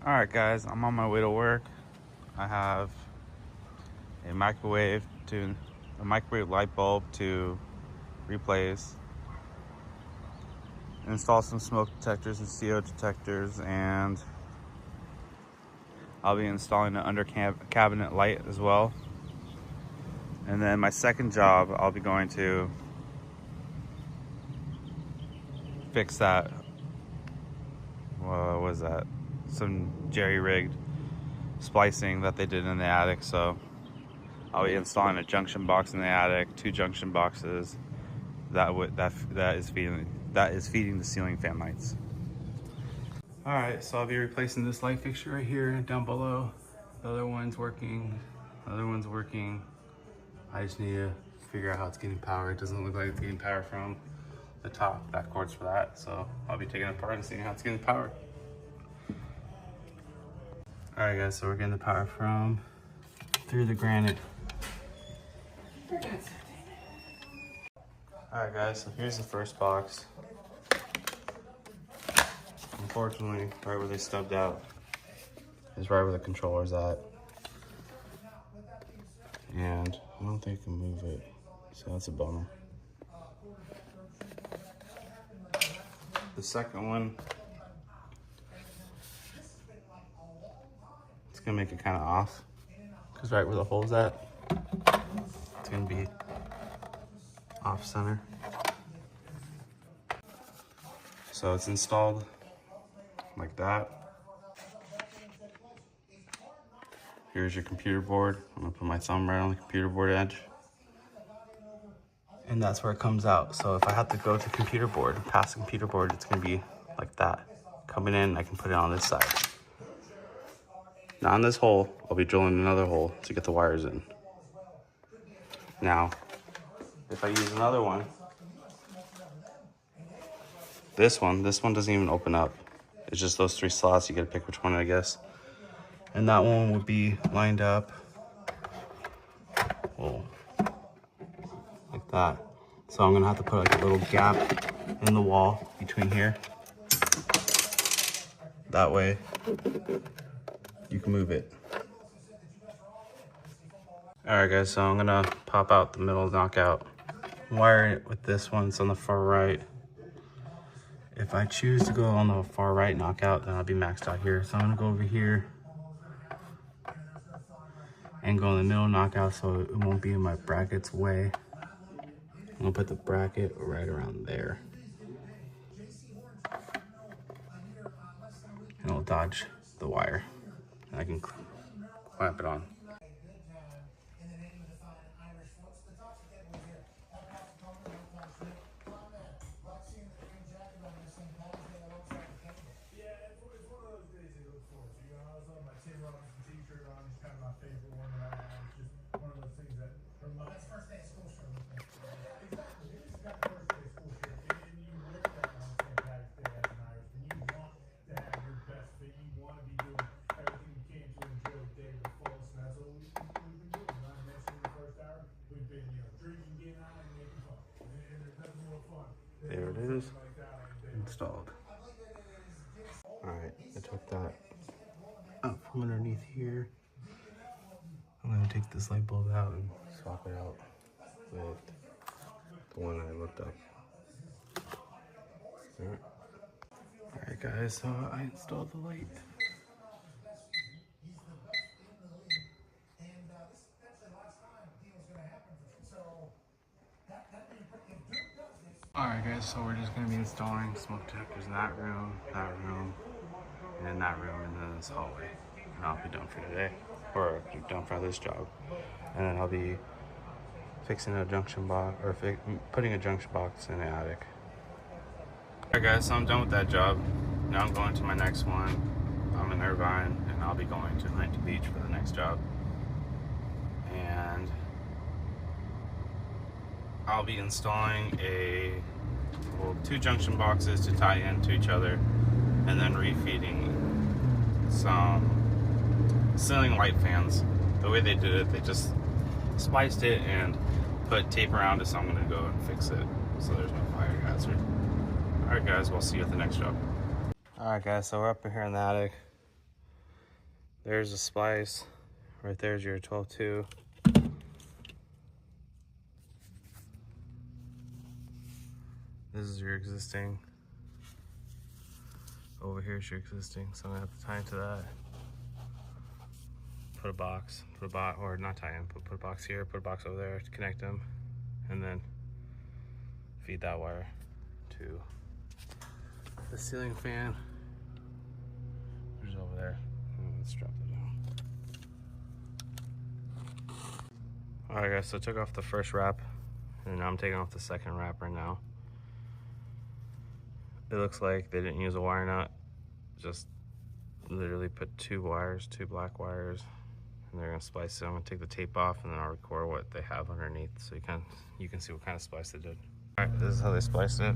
All right, guys, I'm on my way to work. I have a microwave light bulb to replace, install some smoke detectors and CO detectors, and I'll be installing an under cabinet light as well. And then my second job, I'll be going to fix that. What was that? Some jerry-rigged splicing that they did in the attic. So I'll be installing a junction box in the attic, 2 junction boxes that is feeding the ceiling fan lights. All right, so I'll be replacing this light fixture right here down below. The other one's working. The other one's working. I just need to figure out how it's getting power. It doesn't look like it's getting power from the top. That cord's for that, so I'll be taking it apart and seeing how it's getting power. All right, guys, so we're getting the power through the granite. All right, guys, so here's the first box. Unfortunately, right where they stubbed out is right where the controller's at. And I don't think I can move it, so that's a bummer. The second one, it's gonna make it kind of off, because right where the hole's at, it's gonna be off center. So it's installed like that. Here's your computer board. I'm gonna put my thumb right on the computer board edge. And that's where it comes out. So if I have to go to computer board, past the computer board, it's gonna be like that. Coming in, I can put it on this side. Now on this hole, I'll be drilling another hole to get the wires in. Now, if I use another one, this one doesn't even open up. It's just those 3 slots. You gotta pick which one, I guess. And that one would be lined up, oh, like that. So I'm gonna have to put like a little gap in the wall between here. That way you can move it. All right, guys, so I'm gonna pop out the middle knockout, wire it with this one. It's on the far right. If I choose to go on the far right knockout, then I'll be maxed out here. So I'm gonna go over here and go in the middle knockout so it won't be in my bracket's way. I'm gonna put the bracket right around there. And it'll dodge the wire. And I can clamp it on. There it is, installed. All right, I took that up from underneath here. I'm gonna take this light bulb out and swap it out with the one I looked up. All right, guys, so I installed the light. All right, guys, so we're just gonna be installing smoke detectors in that room, and that room, and then this hallway. And I'll be done for today, or done for this job. And then I'll be fixing a junction box, or putting a junction box in the attic. All right, guys, so I'm done with that job. Now I'm going to my next one. I'm in Irvine, and I'll be going to Huntington Beach for the next job. And I'll be installing 2 junction boxes to tie into each other, and then refeeding some ceiling light fans. The way they did it, they just spliced it and put tape around it, so I'm gonna go and fix it so there's no fire hazard. All right, guys, we'll see you at the next job. All right, guys, so we're up here in the attic. There's a splice. Right there's your 12-2. This is your existing. Over here is your existing, so I'm gonna have to tie into that. Put a box, or not tie in, but put a box here, put a box over there to connect them, and then feed that wire to the ceiling fan, which is over there. Let's drop it down. Alright guys, so I took off the first wrap, and now I'm taking off the second wrap right now. It looks like they didn't use a wire nut, just literally put two black wires, and they're gonna splice it. I'm gonna take the tape off and then I'll record what they have underneath so you can see what kind of splice they did. All right, this is how they spliced it.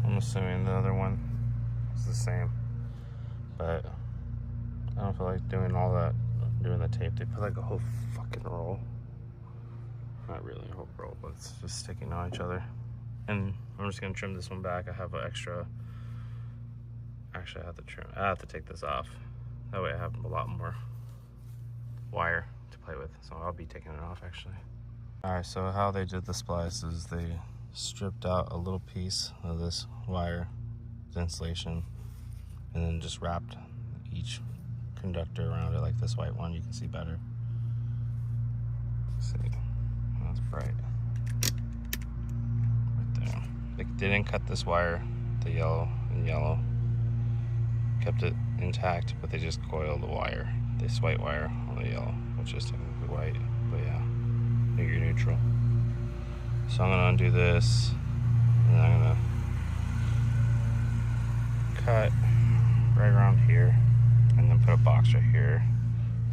I'm assuming the other one is the same, but I don't feel like doing all that, doing the tape. They put like a whole fucking roll. Not really a whole roll, but it's just sticking on each other. And I'm just gonna trim this one back. I have an extra, actually I have to take this off. That way I have a lot more wire to play with. So I'll be taking it off actually. All right, so how they did the splice is they stripped out a little piece of this wire, the insulation, and then just wrapped each conductor around it like this white one. You can see better. Let's see, that's bright right there. They didn't cut this wire, the yellow and yellow, kept it intact, but they just coiled the wire, this white wire on the yellow, which is technically white, but yeah, make it neutral. So I'm gonna undo this, and then I'm gonna cut right around here, and then put a box right here,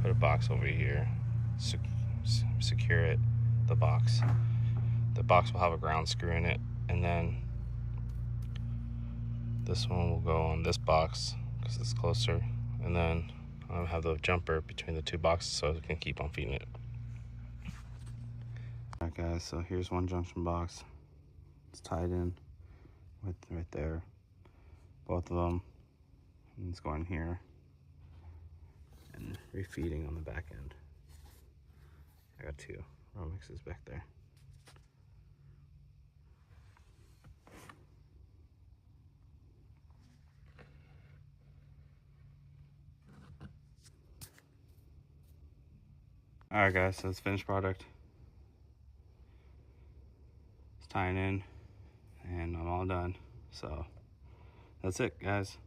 put a box over here, secure it, the box. The box will have a ground screw in it, and then this one will go on this box because it's closer, and then I'll have the jumper between the two boxes so it can keep on feeding it. Alright guys, so here's one junction box. It's tied in with right there, both of them, and it's going here and refeeding on the back end. I got two Romexes back there. Alright guys, so it's finished product. It's tying in and I'm all done. So that's it guys.